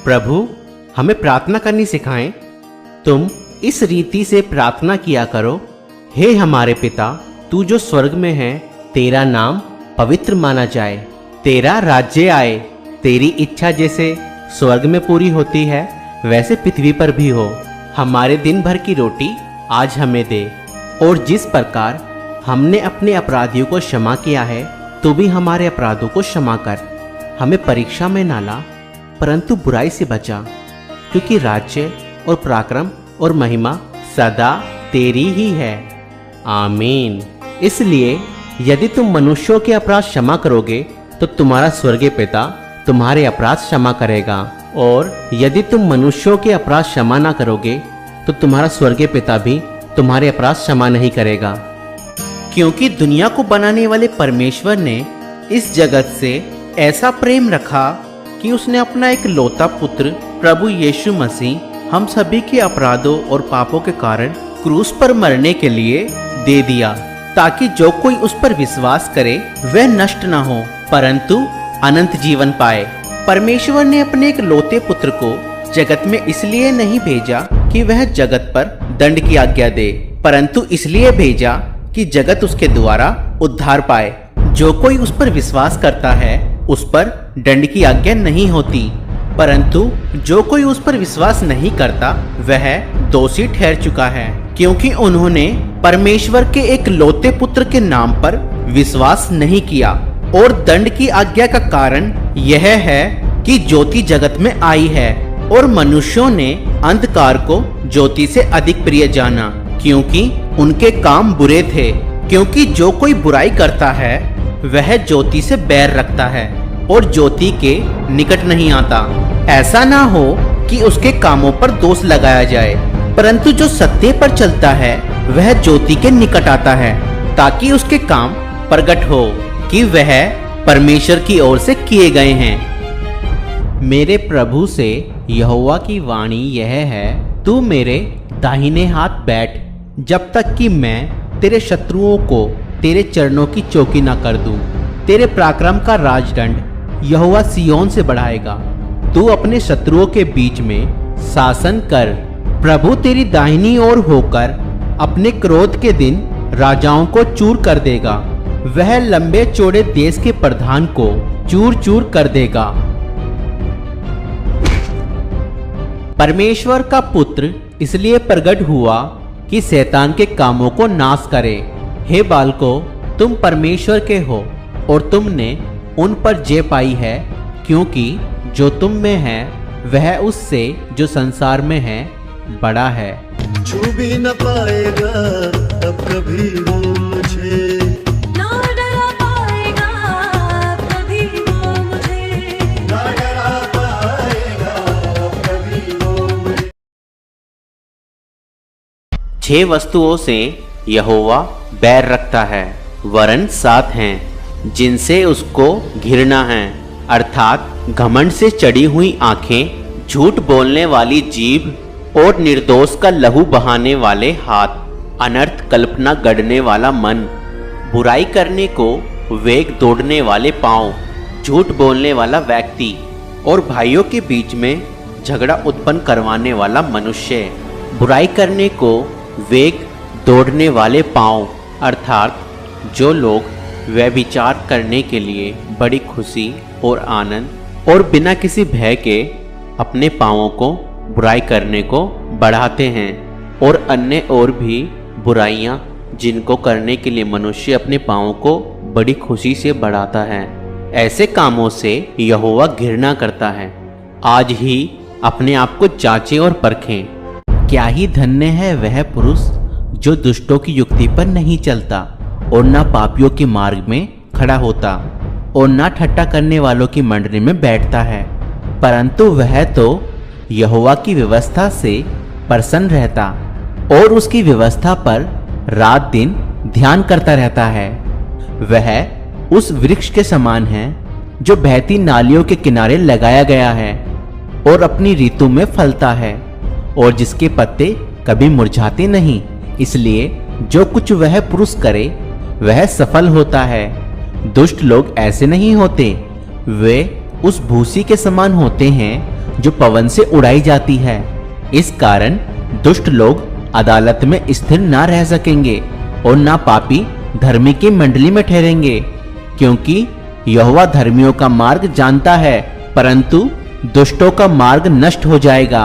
प्रभु, हमें प्रार्थना करनी सिखाएं। तुम इस रीति से प्रार्थना किया करो, हे हमारे पिता, तू जो स्वर्ग में है, तेरा नाम पवित्र माना जाए, तेरा राज्य आए, तेरी इच्छा जैसे स्वर्ग में पूरी होती है वैसे पृथ्वी पर भी हो। हमारे दिन भर की रोटी आज हमें दे, और जिस प्रकार हमने अपने अपराधियों को क्षमा किया है, तू भी हमारे अपराधों को क्षमा कर। हमें परीक्षा में ना ला, परंतु बुराई से बचा, क्योंकि राज्य और पराक्रम और महिमा सदा तेरी ही है। आमीन। इसलिए यदि तुम मनुष्यों के अपराध क्षमा करोगे तो तुम्हारा स्वर्गीय पिता तुम्हारे अपराध क्षमा करेगा, और यदि तुम मनुष्यों के अपराध क्षमा ना करोगे तो तुम्हारा स्वर्गीय पिता भी तुम्हारे अपराध क्षमा नहीं करेगा। क्योंकि दुनिया को बनाने वाले परमेश्वर ने इस जगत से ऐसा प्रेम रखा कि उसने अपना एक लौता पुत्र प्रभु यीशु मसीह हम सभी के अपराधों और पापों के कारण क्रूस पर मरने के लिए दे दिया, ताकि जो कोई उस पर विश्वास करे वह नष्ट न हो परंतु अनंत जीवन पाए। परमेश्वर ने अपने एक लौते पुत्र को जगत में इसलिए नहीं भेजा कि वह जगत पर दंड की आज्ञा दे, परंतु इसलिए भेजा कि जगत उसके द्वारा उद्धार पाए। जो कोई उस पर विश्वास करता है उस पर दंड की आज्ञा नहीं होती, परंतु जो कोई उस पर विश्वास नहीं करता वह दोषी ठहर चुका है, क्योंकि उन्होंने परमेश्वर के एक लौते पुत्र के नाम पर विश्वास नहीं किया। और दंड की आज्ञा का कारण यह है कि ज्योति जगत में आई है और मनुष्यों ने अंधकार को ज्योति से अधिक प्रिय जाना, क्योंकि उनके काम बुरे थे। क्योंकि जो कोई बुराई करता है वह ज्योति से बैर रखता है और ज्योति के निकट नहीं आता, ऐसा ना हो कि उसके कामों पर दोष लगाया जाए। परंतु जो सत्य पर चलता है वह ज्योति के निकट आता है, ताकि उसके काम प्रकट हो कि वह परमेश्वर की ओर से किए गए हैं। मेरे प्रभु से यहोवा की वाणी यह है, तू मेरे दाहिने हाथ बैठ, जब तक कि मैं तेरे शत्रुओं को तेरे चरणों की चौकी ना कर दूं। तेरे पराक्रम का राजदंड यहोवा सिय्योन से बढ़ाएगा, तू अपने शत्रुओं के बीच में शासन कर। प्रभु तेरी दाहिनी ओर होकर अपने क्रोध के दिन राजाओं को चूर कर देगा। वह लंबे चौड़े देश के प्रधान को चूर चूर कर देगा। परमेश्वर का पुत्र इसलिए प्रकट हुआ कि शैतान के कामों को नाश करे। हे बालकों, तुम परमेश्वर के हो और तुमने उन पर जय पाई है, क्योंकि जो तुम में है वह उससे जो संसार में है बड़ा है। छू भी न पाएगा अब कभी वो मुझे, ना डरा पाएगा अब कभी वो मुझे, ना डरा पाएगा अब कभी वो मुझे। 6 वस्तुओं से यहोवा बैर रखता है, वरन 7 हैं जिनसे उसको घिरना है, अर्थात घमंड से चढ़ी हुई आंखें, झूठ बोलने वाली जीभ और निर्दोष का लहू बहाने वाले हाथ, अनर्थ कल्पना गढ़ने वाला मन, बुराई करने को वेग दौड़ने वाले पांव, झूठ बोलने वाला व्यक्ति और भाइयों के बीच में झगड़ा उत्पन्न करवाने वाला मनुष्य। बुराई करने को वेग दौड़ने वाले पांव अर्थात जो लोग व्यभिचार करने के लिए बड़ी खुशी और आनंद और बिना किसी भय के अपने पांवों को बुराई करने को बढ़ाते हैं, और अन्य और भी बुराइयां जिनको करने के लिए मनुष्य अपने पांवों को बड़ी खुशी से बढ़ाता है। ऐसे कामों से यहोवा घृणा करता है। आज ही अपने आप को जांचें और परखें। क्या ही धन्य है वह पुरुष जो दुष्टों की युक्ति पर नहीं चलता और न पापियों के मार्ग में खड़ा होता और न ठट्ठा करने वालों की मंडली में बैठता है, परंतु वह तो यहोवा की व्यवस्था से प्रसन्न रहता और उसकी व्यवस्था पर रात दिन ध्यान करता रहता है। वह उस वृक्ष के समान है जो बहती नालियों के किनारे लगाया गया है और अपनी ऋतु में फलता है और जिसके पत्ते कभी मुरझाते नहीं। इसलिए जो कुछ वह पुरुष करे वह सफल होता है। दुष्ट लोग ऐसे नहीं होते, वे उस भूसी के समान होते हैं जो पवन से उड़ाई जाती है। इस कारण दुष्ट लोग अदालत में स्थिर ना रह सकेंगे और ना पापी धर्मी की मंडली में ठहरेंगे, क्योंकि यहोवा धर्मियों का मार्ग जानता है, परंतु दुष्टों का मार्ग नष्ट हो जाएगा।